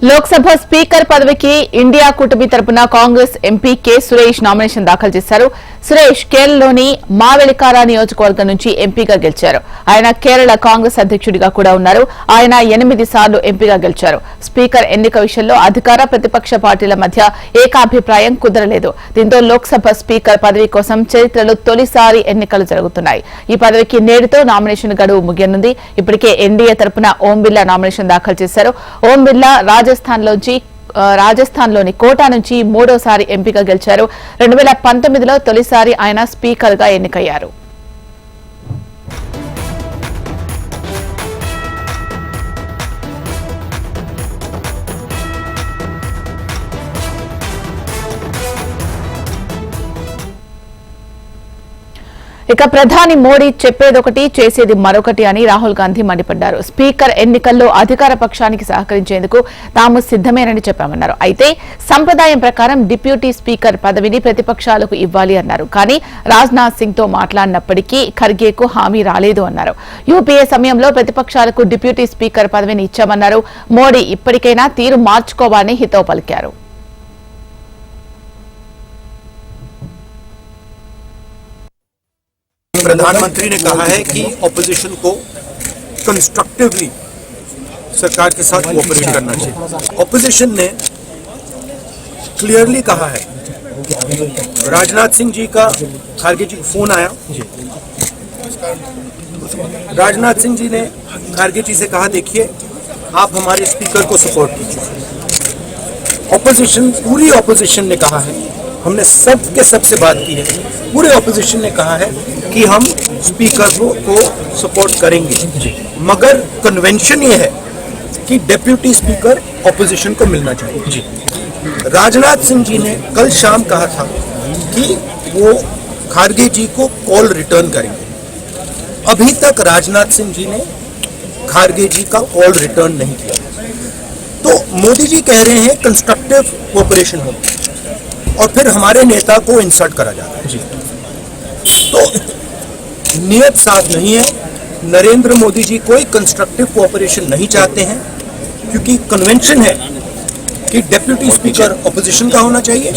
Lok Sabha speaker పదవికి India కూటమి తరపున Congress MP K Suresh nomination దాఖలు చేశారు. సురేష్ కేరళలోని మావెలికార నియోజకవర్గం నుంచి ఎంపీగా గెలిచారు. ఆయన కేరళ కాంగ్రెస్ అధ్యక్షుడిగా కూడా ఉన్నారు. ఆయన 8 సార్లు ఎంపీగా గెలిచారు. స్పీకర్ ఎన్నిక విషయంలో అధికార ప్రతిపక్ష పార్టీల మధ్య ఏకాభిప్రాయం కుదరలేదు. దీంతో లోక్సభ స్పీకర్ పదవి కోసం చరిత్రలో తొలిసారి ఎన్నికలు జరుగుతున్నాయి. ఈ పదవికి నేటితో నామినేషన్ గడువు ముగియనుంది. ఇప్పటికే ఎన్డీఏ తరపున ఓం బిర్లా నామినేషన్ దాఖలు చేశారు. ఓం బిర్లా రాజస్థాన్లోని కోటా నుంచి మూడోసారి ఎంపీగా గెలిచారు. 2019లో తొలిసారి ఆయన స్పీకర్ గా ఎన్నికయ్యారు. ఇక ప్రధాని మోడీ చెప్పేదొకటి చేసేది మరొకటి అని రాహుల్ గాంధీ మండిపడ్డారు. స్పీకర్ ఎన్నికల్లో అధికార పక్షానికి సహకరించేందుకు తాము సిద్దమేనని చెప్పామన్నారు. అయితే సంప్రదాయం ప్రకారం డిప్యూటీ స్పీకర్ పదవిని ప్రతిపక్షాలకు ఇవ్వాలి అన్నారు. కానీ రాజ్నాథ్ సింగ్ తో మాట్లాడినప్పటికీ ఖర్గేకు హామీ రాలేదు అన్నారు. యూపీఏ సమయంలో ప్రతిపక్షాలకు డిప్యూటీ స్పీకర్ పదవిని ఇచ్చామన్నారు. మోడీ ఇప్పటికైనా తీరు మార్చుకోవాలని హితవు పలికారు. प्रधानमंत्री ने कहा है कि ऑपोजिशन को कंस्ट्रक्टिवली सरकार के साथ कोऑपरेट करना चाहिए। ऑपोजिशन ने क्लियरली कहा है, राजनाथ सिंह जी का खारगे जी को फोन आया, राजनाथ सिंह जी ने खारगे जी से कहा देखिए आप हमारे स्पीकर को सपोर्ट कीजिए। ऑपोजिशन, पूरी ऑपोजिशन ने कहा है, हमने सबसे बात की है, पूरे ऑपोजिशन ने कहा है कि हम स्पीकर को सपोर्ट करेंगे, मगर कन्वेंशन ये है कि डेप्यूटी स्पीकर ऑपोजिशन को मिलना चाहिए। राजनाथ सिंह जी ने कल शाम कहा था कि वो खारगे जी को कॉल रिटर्न करेंगे। अभी तक राजनाथ सिंह जी ने खारगे जी का कॉल रिटर्न नहीं किया। तो मोदी जी कह रहे हैं कंस्ट्रक्टिव कोऑपरेशन हो, और फिर हमारे नेता को इंसल्ट करा जाता है। तो नियत साफ नहीं है। नरेंद्र मोदी जी कोई कंस्ट्रक्टिव कोऑपरेशन नहीं चाहते हैं, क्योंकि कन्वेंशन है कि डेप्यूटी स्पीकर ऑपोजिशन का होना चाहिए।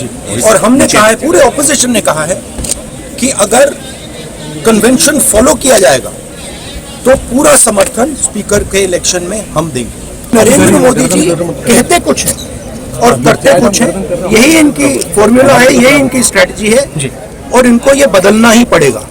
और हमने कहा है, पूरे ऑपोजिशन ने कहा है कि अगर कन्वेंशन फॉलो किया जाएगा तो पूरा समर्थन स्पीकर के इलेक्शन में हम देंगे। नरेंद्र मोदी जी कहते कुछ है और करते कुछ है, यही इनकी फॉर्मूला है, यही इनकी स्ट्रेटजी है, और इनको ये बदलना ही पड़ेगा।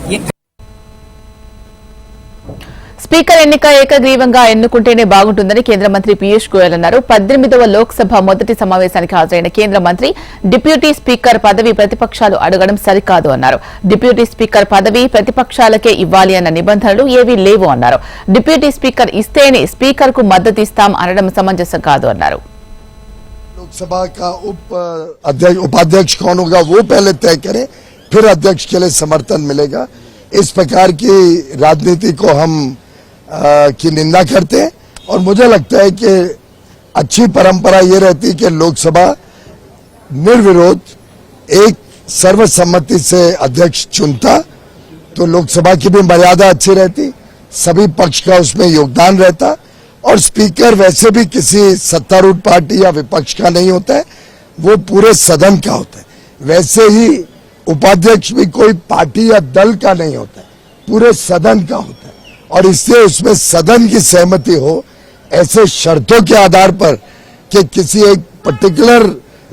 స్పీకర్ ఎన్నిక ఏకగ్రీవంగా ఎన్నుకుంటేనే బాగుంటుందని కేంద్ర మంత్రి పీయూష్ గోయల్ అన్నారు. 18వ లోక్సభ మొదటి సమావేశానికి హాజరైన కేంద్ర మంత్రి డిప్యూటీ స్పీకర్ పదవి ప్రతిపక్షాలు అడగడం సరికాదు అన్నారు. డిప్యూటీ స్పీకర్ పదవి ప్రతిపక్షాలకే ఇవ్వాలి అన్న నిబంధనలు ఏవీ లేవు అన్నారు. డిప్యూటీ స్పీకర్ ఇస్తేనే స్పీకర్ కు మద్దతు ఇస్తాం అనడం సమంజసం కాదు అన్నారు. लोकसभा का उपाध्यक्ष कौन होगा वो पहले तय करें, फिर अध्यक्ष के लिए समर्थन मिलेगा। इस प्रकार की राजनीति को हम की निंदा करते हैं, और मुझे लगता है कि अच्छी परंपरा ये रहती कि लोकसभा निर्विरोध एक सर्वसम्मति से अध्यक्ष चुनता, तो लोकसभा की भी मर्यादा अच्छी रहती, सभी पक्ष का उसमें योगदान रहता, और स्पीकर वैसे भी किसी सत्तारूढ़ पार्टी या विपक्ष का नहीं होता है, वो पूरे सदन का होता है। वैसे ही उपाध्यक्ष भी कोई पार्टी या दल का नहीं होता है, पूरे सदन का होता है, और इससे उसमें सदन की सहमति हो। ऐसे शर्तों के आधार पर कि किसी एक पर्टिकुलर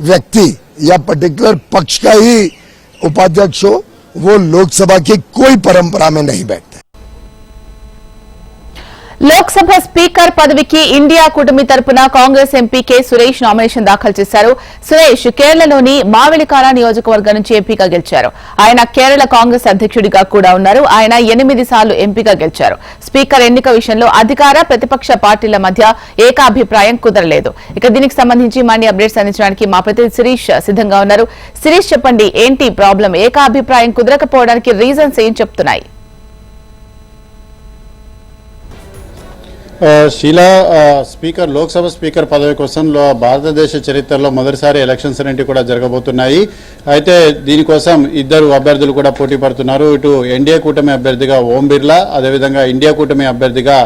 व्यक्ति या पर्टिकुलर पक्ष का ही उपाध्यक्ष हो, वो लोकसभा की कोई परंपरा में नहीं बैठता। లోక్సభ స్పీకర్ పదవికి ఇండియా కూటమి తరపున Congress MP K Suresh nomination దాఖలు చేశారు. సురేష్ కేరళలోని మావెలికార నియోజకవర్గం నుంచి ఎంపీగా గెలిచారు. ఆయన కేరళ కాంగ్రెస్ అధ్యక్షుడిగా కూడా ఉన్నారు. ఆయన 8 సార్లు ఎంపీగా గెలిచారు. స్పీకర్ ఎన్నిక విషయంలో అధికార ప్రతిపక్ష పార్టీల మధ్య ఏకాభిప్రాయం కుదరలేదు. ఇక దీనికి సంబంధించి మరిన్ని అప్డేట్స్ అందించడానికి మా ప్రతినిధి శిరీష్ సిద్ధంగా ఉన్నారు. శిరీష్, చెప్పండి, ఏంటి ప్రాబ్లం? ఏకాభిప్రాయం కుదరకపోవడానికి రీజన్స్ ఏం చెప్తున్నాయి? शीला स्पीकर लोकसभा स्पीकर पदवी कोसम भारतदेश चरित्रలో మొదటిసారి ఎలక్షన్స్ అనేవి కూడా జరగబోతున్నాయి. అయితే దీనికోసం ఇద్దరు అభ్యర్థులు కూడా పోటీ పడుతున్నారు. ఇటు ఎన్డీఏ కూటమి అభ్యర్థిగా ఓం బిర్లా, అదే విధంగా ఇండియా కూటమి అభ్యర్థిగా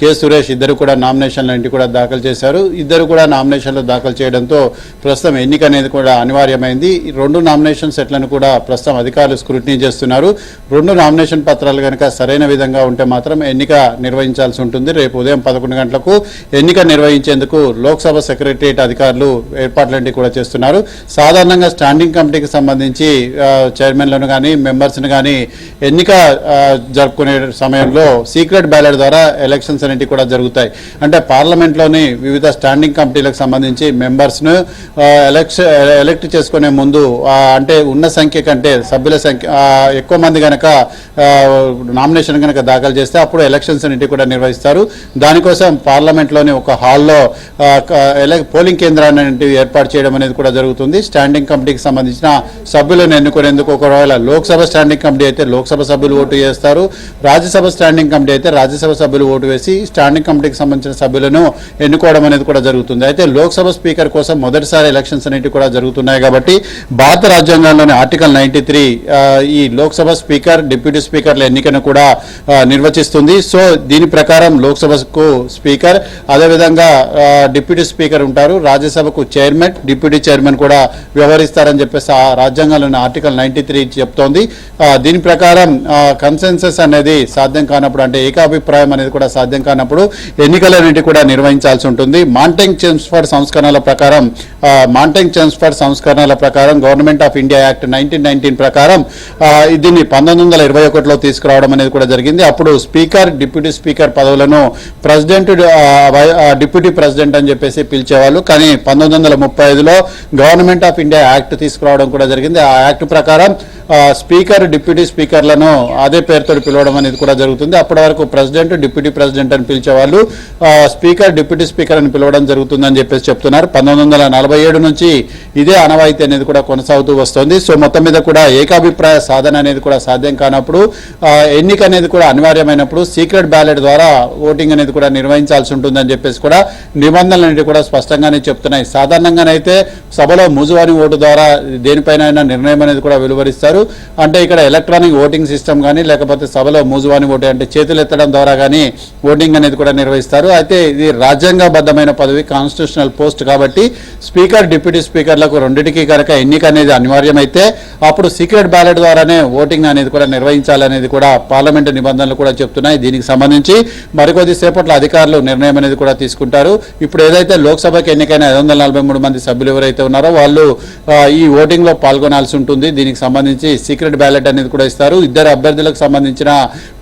కె సురేష్ ఇద్దరు కూడా నామినేషన్లు కూడా దాఖలు చేశారు. ఇద్దరు కూడా నామినేషన్లు దాఖలు చేయడంతో ప్రస్తుతం ఎన్నిక అనేది కూడా అనివార్యమైంది. ఈ 2 నామినేషన్ సెట్లను కూడా ప్రస్తుతం అధికారులు స్క్రూటినీ చేస్తున్నారు. 2 నామినేషన్ పత్రాలు కనుక సరైన విధంగా ఉంటే మాత్రం ఎన్నిక నిర్వహించాల్సి ఉంటుంది. రేపు ఉదయం 11 గంటలకు ఎన్నిక నిర్వహించేందుకు లోక్సభ సెక్రటరియట్ అధికారులు ఏర్పాట్లన్నీ కూడా చేస్తున్నారు. సాధారణంగా స్టాండింగ్ కమిటీకి సంబంధించి చైర్మన్లను కానీ మెంబర్స్ను కానీ ఎన్నిక జరుపుకునే సమయంలో సీక్రెట్ బ్యాలెట్ ద్వారా ఎలక్షన్స్ అనేవి కూడా జరుగుతాయి. అంటే పార్లమెంట్లోని వివిధ స్టాండింగ్ కమిటీలకు సంబంధించి మెంబర్స్ను ఎలక్ట్ చేసుకునే ముందు అంటే ఉన్న సంఖ్య కంటే సభ్యుల సంఖ్య ఎక్కువ మంది కనుక నామినేషన్ కనుక దాఖలు చేస్తే అప్పుడు ఎలక్షన్స్ అనేవి కూడా నిర్వహిస్తారు. దానికోసం పార్లమెంట్లోని ఒక హాల్లో పోలింగ్ కేంద్రాన్ని ఏర్పాటు చేయడం అనేది కూడా జరుగుతుంది. స్టాండింగ్ కమిటీకి సంబంధించిన సభ్యులను ఎన్నుకునేందుకు ఒకవేళ లోక్సభ స్టాండింగ్ కమిటీ అయితే లోక్సభ సభ్యులు ఓటు చేస్తారు, రాజ్యసభ స్టాండింగ్ కమిటీ అయితే రాజ్యసభ సభ్యులు ఓటు వేసి స్టాండింగ్ కమిటీకి సంబంధించిన సభ్యులను ఎన్నుకోవడం అనేది కూడా జరుగుతుంది. అయితే లోక్సభ స్పీకర్ కోసం మొదటిసారి ఎలక్షన్స్ అనేవి కూడా జరుగుతున్నాయి కాబట్టి భారత రాజ్యాంగంలోని ఆర్టికల్ 93 ఈ లోక్సభ స్పీకర్ డిప్యూటీ స్పీకర్ల ఎన్నికను కూడా నిర్వచిస్తుంది. సో దీని ప్రకారం లోక్సభకు స్పీకర్, అదేవిధంగా డిప్యూటీ స్పీకర్ ఉంటారు, రాజ్యసభకు చైర్మన్, డిప్యూటీ చైర్మన్ కూడా వ్యవహరిస్తారని చెప్పేసి ఆ రాజ్యాంగంలోని ఆర్టికల్ 93 చెప్తోంది. దీని ప్రకారం కన్సెన్సస్ అనేది సాధ్యం కానప్పుడు, అంటే ఏకాభిప్రాయం అనేది కూడా సాధ్యం కానప్పుడు ఎన్నికలన్నింటి కూడా నిర్వహించాల్సి ఉంటుంది. మాంటెంగ్ చెమ్స్ఫర్డ్ సంస్కరణల ప్రకారం గవర్నమెంట్ ఆఫ్ ఇండియా యాక్ట్ 1919 ప్రకారం దీన్ని 1921లో తీసుకురావడం అనేది కూడా జరిగింది. అప్పుడు స్పీకర్, డిప్యూటీ స్పీకర్ పదవులను ప్రెసిడెంట్, డిప్యూటీ ప్రెసిడెంట్ అని చెప్పేసి పిలిచేవాళ్ళు. కానీ 1935లో గవర్నమెంట్ ఆఫ్ ఇండియా యాక్ట్ తీసుకురావడం కూడా జరిగింది. ఆ యాక్ట్ ప్రకారం స్పీకర్, డిప్యూటీ స్పీకర్లను అదే పేరుతో పిలవడం అనేది కూడా జరుగుతుంది. అప్పటి వరకు ప్రెసిడెంట్, డిప్యూటీ ప్రెసిడెంట్ అని పిలిచేవాళ్ళు, స్పీకర్, డిప్యూటీ స్పీకర్ అని పిలవడం జరుగుతుందని చెప్పేసి చెప్తున్నారు. 1947 నుంచి ఇదే ఆనవాయితీ అనేది కూడా కొనసాగుతూ వస్తుంది. సో మొత్తం మీద కూడా ఏకాభిప్రాయ సాధన అనేది కూడా సాధ్యం కానప్పుడు, ఎన్నిక అనేది కూడా అనివార్యమైనప్పుడు సీక్రెట్ బ్యాలెట్ ద్వారా ఓటింగ్ అనేది కూడా నిర్వహించాల్సి ఉంటుందని చెప్పేసి కూడా నిబంధనలు అనేవి కూడా స్పష్టంగానే చెప్తున్నాయి. సాధారణంగానైతే సభలో మూజువాని ఓటు ద్వారా దేనిపైన నిర్ణయం అనేది కూడా వెలువరిస్తారు. అంటే ఇక్కడ ఎలక్ట్రానిక్ ఓటింగ్ సిస్టమ్ కానీ లేకపోతే సభలో మూజువాని ఓటు అంటే చేతులు ఎత్తడం ద్వారా కానీ ఓటింగ్ అనేది కూడా నిర్వహిస్తారు. అయితే ఇది రాజ్యాంగబద్ధమైన పదవి, కాన్స్టిట్యూషనల్ పోస్ట్ కాబట్టి స్పీకర్, డిప్యూటీ స్పీకర్లకు రెండింటికి కనుక ఎన్నిక అనేది అనివార్యమైతే అప్పుడు సీక్రెట్ బ్యాలెట్ ద్వారానే ఓటింగ్ అనేది కూడా నిర్వహించాలనేది కూడా పార్లమెంటు నిబంధనలు కూడా చెప్తున్నాయి. దీనికి సంబంధించి మరికొద్ది సేపట్లో అధికారులు నిర్ణయం అనేది కూడా తీసుకుంటారు. ఇప్పుడు ఏదైతే లోక్సభకి ఎన్నికైన 543 మంది సభ్యులు ఎవరైతే ఉన్నారో వాళ్ళు ఈ ఓటింగ్ లో పాల్గొనాల్సి ఉంటుంది. దీనికి సంబంధించి సీక్రెట్ బ్యాలెట్ అనేది కూడా ఇస్తారు. ఇద్దరు అభ్యర్థులకు సంబంధించిన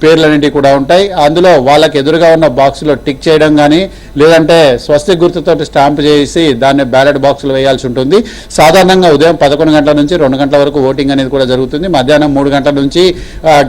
పేర్లన్నింటి కూడా ఉంటాయి. అందులో వాళ్ళకి ఎదురుగా ఉన్న బాక్స్ లో టిక్ చేయడం కానీ లేదంటే స్వస్తిక్ గుర్తుతో స్టాంప్ చేసి దాన్ని బ్యాలెట్ బాక్స్ లో వేయాల్సి ఉంటుంది. సాధారణంగా ఉదయం 11 గంటల నుంచి 2 గంటల వరకు ఓటింగ్ అనేది కూడా జరుగుతుంది. మధ్యాహ్నం 3 గంటల నుంచి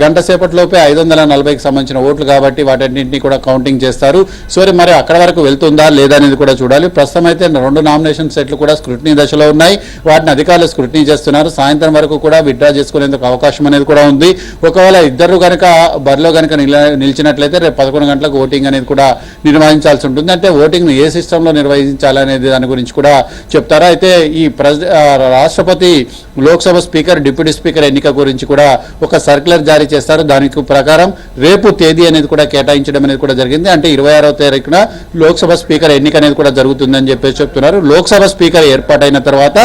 గంట సేపట్లోపే 540కి సంబంధించిన ఓట్లు కాబట్టి వాటన్నింటినీ కూడా కౌంటింగ్ చేస్తారు. సో మరి అక్కడ వరకు వెళ్తుందా లేదా అనేది కూడా చూడాలి. ప్రస్తుతం అయితే 2 నామినేషన్ సెట్లు కూడా స్క్రూటినీ దశలో ఉన్నాయి. వాటిని అధికారులు స్క్రూటినీ చేస్తున్నారు. సాయంత్రం వరకు కూడా విత్డ్రా చేసుకునేందుకు అవకాశం అనేది కూడా ఉంది. ఒకవేళ ఇద్దరు కనుక బరిలో కనుక నిలిచినట్లయితే రేపు 11 గంటలకు ఓటింగ్ అనేది కూడా నిర్వహించాల్సి ఉంటుంది. అంటే ఓటింగ్ ఏ సిస్టంలో నిర్వహించాలనేది దాని గురించి కూడా చెప్తారా. అయితే ఈ రాష్ట్రపతి లోక్సభ స్పీకర్, డిప్యూటీ స్పీకర్ ఎన్నిక గురించి కూడా ఒక సర్క్యులర్ జారీ చేస్తారు. దానికి ప్రకారం రేపు తేదీ అనేది కూడా కేటాయించడం అనేది కూడా జరిగింది. అంటే 26వ తారీఖున లోక్సభ స్పీకర్ ఎన్నిక అనేది కూడా జరుగుతుందని చెప్పేసి చెప్తున్నారు. లోక్సభ స్పీకర్ ఏర్పాటైన తర్వాత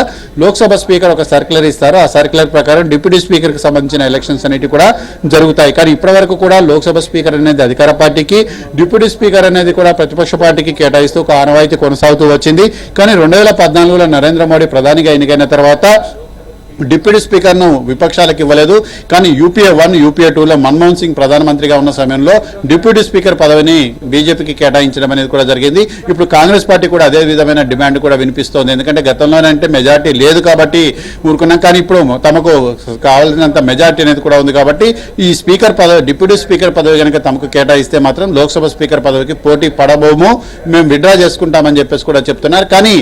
లోక్సభ స్పీకర్ ఒక సర్క్యులర్ ఇస్తారు. ఆ సర్క్యులర్ ప్రకారం డిప్యూటీ స్పీకర్ కి సంబంధించిన ఎలక్షన్స్ అనేవి కూడా జరుగుతాయి. కానీ ఇప్పటి వరకు కూడా లోక్సభ స్పీకర్ అనేది అధికార పార్టీకి, డిప్యూటీ స్పీకర్ అనేది కూడా ప్రతిపక్ష పార్టీకి కేటాయిస్తూ ఒక ఆనవాయితీ కొనసాగుతూ వచ్చింది. కానీ 2014లో నరేంద్ర మోడీ ప్రధానిగా ఎన్నికైన తర్వాత డిప్యూటీ స్పీకర్ను విపక్షాలకు ఇవ్వలేదు. కానీ యూపీఏ 1, యూపీఏ 2లో మన్మోహన్ సింగ్ ప్రధానమంత్రిగా ఉన్న సమయంలో డిప్యూటీ స్పీకర్ పదవిని బీజేపీకి కేటాయించడం అనేది కూడా జరిగింది. ఇప్పుడు కాంగ్రెస్ పార్టీ కూడా అదే విధమైన డిమాండ్ కూడా వినిపిస్తోంది. ఎందుకంటే గతంలోనంటే మెజార్టీ లేదు కాబట్టి ఊరుకున్నాం. కానీ ఇప్పుడు తమకు కావాల్సినంత మెజార్టీ అనేది కూడా ఉంది కాబట్టి ఈ స్పీకర్ పదవి, డిప్యూటీ స్పీకర్ పదవి కనుక తమకు కేటాయిస్తే మాత్రం లోక్సభ స్పీకర్ పదవికి పోటీ పడబోము, మేము విత్డ్రా చేసుకుంటామని చెప్పేసి కూడా చెప్తున్నారు. కానీ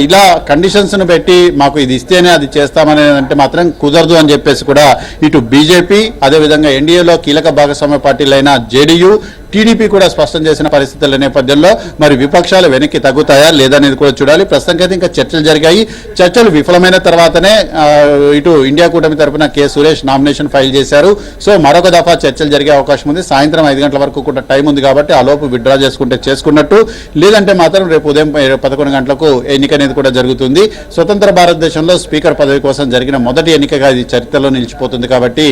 ఇలా కండిషన్స్ను పెట్టి మాకు ఇది ఇస్తేనే అది చేస్తామనే అంటే మాత్రం కుదరదు అని చెప్పేసి కూడా ఇటు బీజేపీ, అదేవిధంగా ఎన్డీఏలో కీలక భాగస్వామ్య పార్టీలైన జేడీయూ, టీడీపీ కూడా స్పష్టం చేసిన పరిస్థితుల నేపథ్యంలో మరి విపక్షాలు వెనక్కి తగ్గుతాయా లేదనేది కూడా చూడాలి. ప్రస్తుతానికైతే ఇంకా చర్చలు జరిగాయి. చర్చలు విఫలమైన తర్వాతనే ఇటు ఇండియా కూటమి తరపున కె సురేష్ నామినేషన్ ఫైల్ చేశారు. సో మరొక దఫా చర్చలు జరిగే అవకాశం ఉంది. సాయంత్రం 5 గంటల వరకు కూడా టైం ఉంది కాబట్టి ఆ లోపు విత్డ్రా చేసుకుంటే చేసుకున్నట్టు, లేదంటే మాత్రం రేపు ఉదయం 11 గంటలకు ఎన్నిక అనేది కూడా జరుగుతుంది. స్వతంత్ర భారతదేశంలో స్పీకర్ పదవి కోసం జరిగిన మొదటి ఎన్నికగా ఇది చరిత్రలో నిలిచిపోతుంది కాబట్టి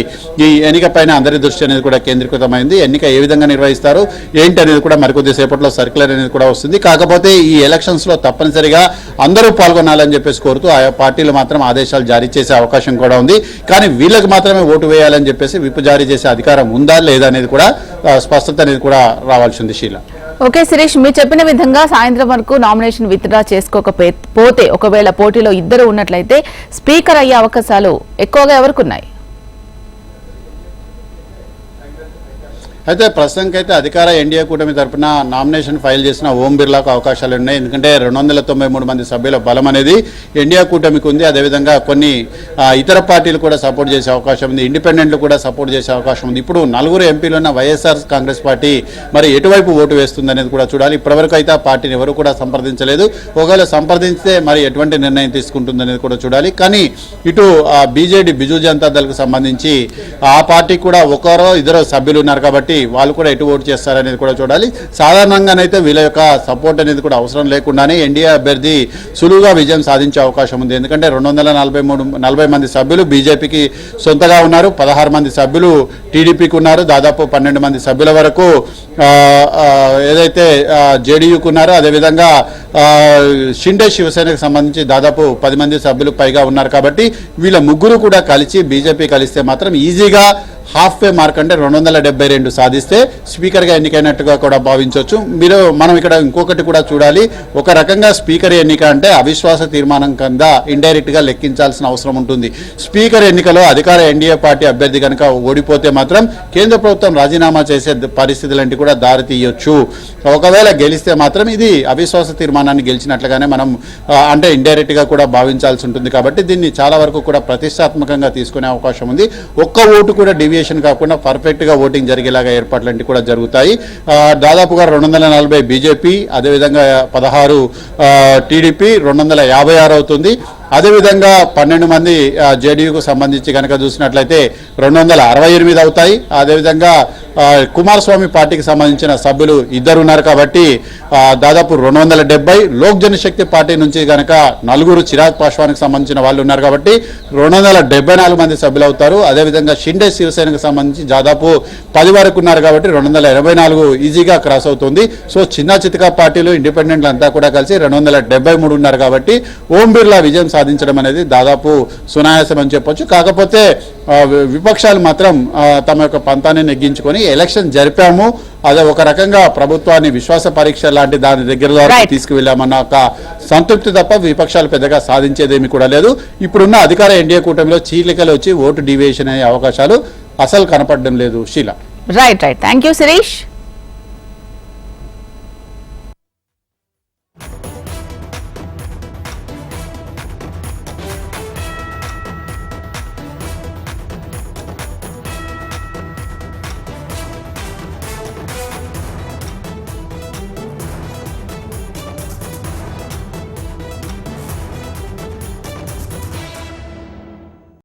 ఈ ఎన్నిక పైన అందరి దృష్టి అనేది కూడా కేంద్రీకృతమైంది. ఎన్నిక ఏ విధంగా నిర్వహిస్తారు ఏంటి అనేది కూడా మరికొద్ది సేపట్లో సర్క్యులర్ అనేది కూడా వస్తుంది. కాకపోతే ఈ ఎలక్షన్స్ లో తప్పనిసరిగా అందరూ పాల్గొనాలని చెప్పేసి కోరుతూ ఆయా పార్టీలు మాత్రం ఆదేశాలు జారీ చేసే అవకాశం కూడా ఉంది. కానీ వీళ్ళకి మాత్రమే ఓటు వేయాలని చెప్పేసి విప్ జారీ చేసే అధికారం ఉందా లేదా అనేది కూడా స్పష్టత అనేది కూడా రావాల్సి ఉంది. శీల, ఓకే శిరీష్, మీరు చెప్పిన విధంగా సాయంత్రం వరకు నామినేషన్ విత్డ్రా చేసుకోకపోతే ఒకవేళ పోటీలో ఇద్దరు ఉన్నట్లయితే స్పీకర్ అయ్యే అవకాశాలు ఎక్కువగా ఎవరికి ఉన్నాయి? అయితే ప్రస్తుతానికైతే అధికార ఎన్డీఏ కూటమి తరఫున నామినేషన్ ఫైల్ చేసిన ఓం బిర్లాకు అవకాశాలు ఉన్నాయి. ఎందుకంటే 293 మంది సభ్యుల బలం అనేది ఎన్డీఏ కూటమికి ఉంది. అదేవిధంగా కొన్ని ఇతర పార్టీలు కూడా సపోర్ట్ చేసే అవకాశం ఉంది. ఇండిపెండెంట్లు కూడా సపోర్ట్ చేసే అవకాశం ఉంది. ఇప్పుడు 4 ఎంపీలు ఉన్న వైఎస్ఆర్ కాంగ్రెస్ పార్టీ మరి ఎటువైపు ఓటు వేస్తుంది అనేది కూడా చూడాలి. ఇప్పటివరకు అయితే ఆ పార్టీని ఎవరు కూడా సంప్రదించలేదు. ఒకవేళ సంప్రదించితే మరి ఎటువంటి నిర్ణయం తీసుకుంటుంది అనేది కూడా చూడాలి. కానీ ఇటు బీజేడీ బిజు జనతా దళకు సంబంధించి ఆ పార్టీ కూడా ఒకరో ఇద్దరు సభ్యులు ఉన్నారు కాబట్టి వాళ్ళు కూడా ఎటు ఓటు చేస్తారనేది కూడా చూడాలి. సాధారణంగానైతే వీళ్ళ యొక్క సపోర్ట్ అనేది కూడా అవసరం లేకుండానే ఎన్డీఏ అభ్యర్థి సులువుగా విజయం సాధించే అవకాశం ఉంది. ఎందుకంటే 240 మంది సభ్యులు బీజేపీకి సొంతగా ఉన్నారు, 16 మంది సభ్యులు టీడీపీకి ఉన్నారు, దాదాపు 12 మంది సభ్యుల వరకు ఏదైతే జేడీయూకు ఉన్నారో, అదేవిధంగా షిండే శివసేనకు సంబంధించి దాదాపు 10 మంది సభ్యులు పైగా ఉన్నారు. కాబట్టి వీళ్ళ ముగ్గురు కూడా కలిసి బీజేపీ కలిస్తే మాత్రం ఈజీగా హాఫ్ వే మార్క్ అంటే 272 సాధిస్తే స్పీకర్గా ఎన్నికైనట్టుగా కూడా భావించవచ్చు. మనం ఇక్కడ ఇంకొకటి కూడా చూడాలి. ఒక రకంగా స్పీకర్ ఎన్నిక అంటే అవిశ్వాస తీర్మానం కింద ఇండైరెక్ట్గా లెక్కించాల్సిన అవసరం ఉంటుంది. స్పీకర్ ఎన్నికలో అధికార ఎన్డీఏ పార్టీ అభ్యర్థి కనుక ఓడిపోతే మాత్రం కేంద్ర ప్రభుత్వం రాజీనామా చేసే పరిస్థితులంటి కూడా దారి తీయొచ్చు. ఒకవేళ గెలిస్తే మాత్రం ఇది అవిశ్వాస తీర్మానాన్ని గెలిచినట్లుగానే మనం అంటే ఇండైరెక్ట్గా కూడా భావించాల్సి ఉంటుంది. కాబట్టి దీన్ని చాలా వరకు కూడా ప్రతిష్టాత్మకంగా తీసుకునే అవకాశం ఉంది. ఒక్క ఓటు కూడా కాకుండా పర్ఫెక్ట్ గా ఓటింగ్ జరిగేలాగా ఏర్పాట్లన్నీ కూడా జరుగుతాయి. దాదాపుగా 240 బీజేపీ, అదేవిధంగా 16 టీడీపీ, 256 అవుతుంది. అదేవిధంగా 12 మంది జేడీయూకు సంబంధించి కనుక చూసినట్లయితే 268 అవుతాయి. అదేవిధంగా కుమారస్వామి పార్టీకి సంబంధించిన సభ్యులు ఇద్దరు ఉన్నారు కాబట్టి దాదాపు 270. లోక్ జనశక్తి పార్టీ నుంచి కనుక 4 చిరాగ్ పాస్వాన్కి సంబంధించిన వాళ్ళు ఉన్నారు కాబట్టి 274 మంది సభ్యులు అవుతారు. అదేవిధంగా షిండే శివసేనకు సంబంధించి దాదాపు 10 వరకు ఉన్నారు కాబట్టి 284 ఈజీగా క్రాస్ అవుతుంది. సో చిన్న చితకా పార్టీలు ఇండిపెండెంట్లు అంతా కూడా కలిసి 273 ఉన్నారు కాబట్టి ఓం బిర్లా విజయం సాధించడం అనేది దాదాపు సునాయాసం అని చెప్పొచ్చు. కాకపోతే విపక్షాలు మాత్రం తమ యొక్క పంతాన్ని నెగ్గించుకొని ఎలక్షన్ జరిపాము, అదే ఒక రకంగా ప్రభుత్వాన్ని విశ్వాస పరీక్ష లాంటి దాని దగ్గర తీసుకువెళ్ళామన్న ఒక సంతృప్తి తప్ప విపక్షాలు పెద్దగా సాధించేదేమీ కూడా లేదు. ఇప్పుడున్న అధికార ఎన్డీఏ కూటమిలో చీలికలు వచ్చి ఓటు డివియేషన్ అయ్యే అవకాశాలు అసలు కనపడడం లేదు. శీల, రైట్. Thank you Sirish.